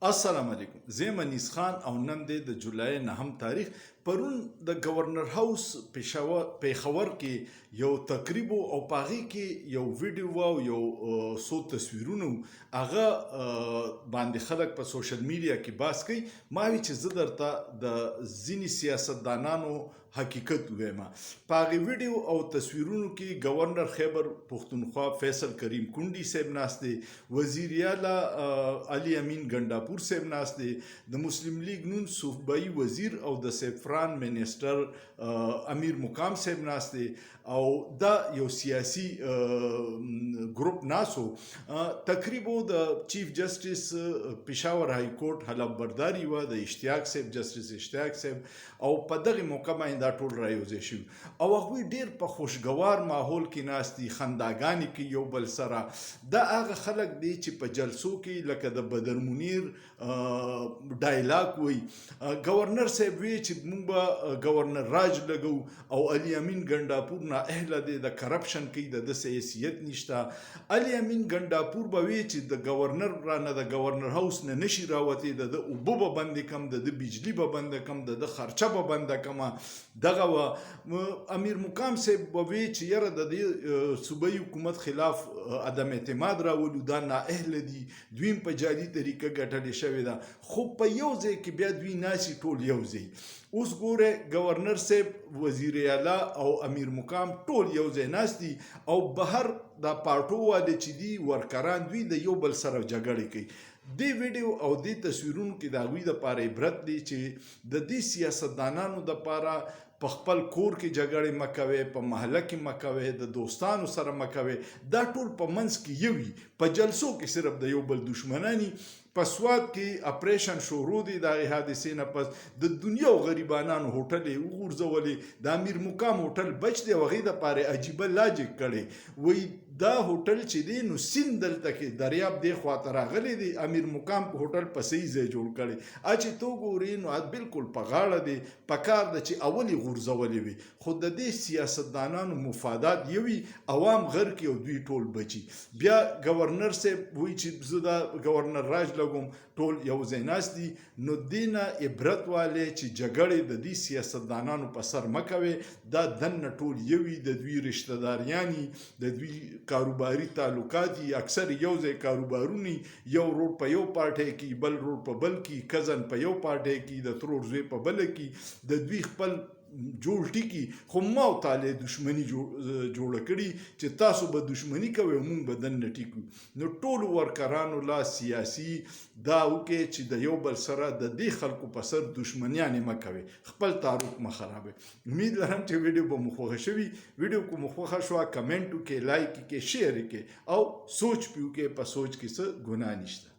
السلام علیکم زه منیس خان او نن د جولای 9 تاریخ پرون د گورنر هاوس پیښور کې یو تقریب او پاغي کې یو ویډیو او یو څو تصویرونه هغه باندې خلک په سوشل میډیا کې باس کوي ما وی چې زه درته د ځینی سیاستدانانو حقیقت وایم پاغي ویډیو او تصویرونو کې گورنر خیبر پختونخوا فیصل کریم کونډي صاحب ناشته وزیر اعلی علي امین ګنڈاپور صاحب ناشته د مسلم لیگ نون صوبایي وزیر او د سیفران منسٹر امیر مقام صاحب ناشته او دا یو سیاسي ګروپ ناسو تقریبا د چیف جسټس پېښور های کورټ حلف برداري و د اشتیاق صاحب جسټس اشتیاق صاحب او په دغه موقع باندې دا ټول رايوځي شو او هغه ډیر په خوشګوار ماحول کې ناشتي خنداګانې کې یو بل سره دا هغه خلک دي چې په جلسو کې لکه د بدر منیر ډایلاګ وي گورنر صاحب وی چې موږ به گورنر راج لګو او علي امین ګنڈاپور نه اهل دی د کرپشن کې د سیاست نشته علي امین ګنڈاپور به وی چې د گورنر رانه د گورنر هاوس نه نشي راوتی د اوبو به بند کم د بجلی به بند کم د خرچه به بند کم دغه امیر مقام صاحب به وی چې یره د صوبایي حکومت خلاف عدم اعتماد راولو دا نه اهل دي دویم په جادي طریقه ګټل شوی دا خو په یو ځای کې بیا دوی ناسي ټول یو ځای اوس ګوره گورنر صاحب وزیر اعلی او امیر مقام ټول یو ځای ناستي او بهر د پارټو والے چې دي ورکران دوی د یو بل سره جګړه کوي دی ویډیو او دی تصویرونو کې د هغوی دپاره عبرت دی چې د دې سیاستدانانو دپاره په خپل کور کې جګړې مه کوئ په محله کې مه کوئ د دوستانو سره مه کوئ دا ټول په منځ کې یو وي په جلسو کې صرف د یو بل دشمنانی په سواد کې اپریشن شروع دی د هغې حادثې نه پس د دنیا او غریبانانو هوټل یې وغورځولې د امیر مقام هوټل بچ دی او هغې دپاره عجیبه لاجک کړی وایي دا هوټل چې دی نو سیند دلته کې دریاب دی خواته راغلی دی امیر مقام هوټل په صحیح ځای جوړ کړی چې تو ګورې نو بالکل په غاړه دی پکار ده چې اول یې غورځولې وي خو د دې سیاستدانانو مفادات یو وي عوام غر کې او دوی ټول بچي بیا گورنر صاحب وایي چې زه دا گورنر راج لګوم ټول یو ځای ناست دي نو دې نه عبرت والی چې جګړې د دې سیاستدانانو په سر مه کوئ دا دننه ټول یو وي د دوی رشته داریانې د دوی کاروباري تعلقات اکثر یو ځای کاروبارونه یو روډ په یو پارټۍ کې بل روډ په بل کې کزن په یو پارټۍ کې د ترور زوی په بل کې د دوی خپل جوړ ټیکي خو ما او تعالی دشمنی جوړه کړي چې تاسو به دشمنی کوئ موږ به دننه ټیکو نو ټولو ورکرانو لا سیاسي دا وکړئ چې د یو بل سره د دې خلکو په سر دشمنیانې مه کوئ خپل تعارف مه خرابوئ امید لرم چې ویډیو به مو خوښه شوي ویډیو که مو خوښه شوه کمنټ وکړئ لایک یې کړئ شیر یې کړئ او سوچ پې وکړئ په سوچ کې څه ګناه نشته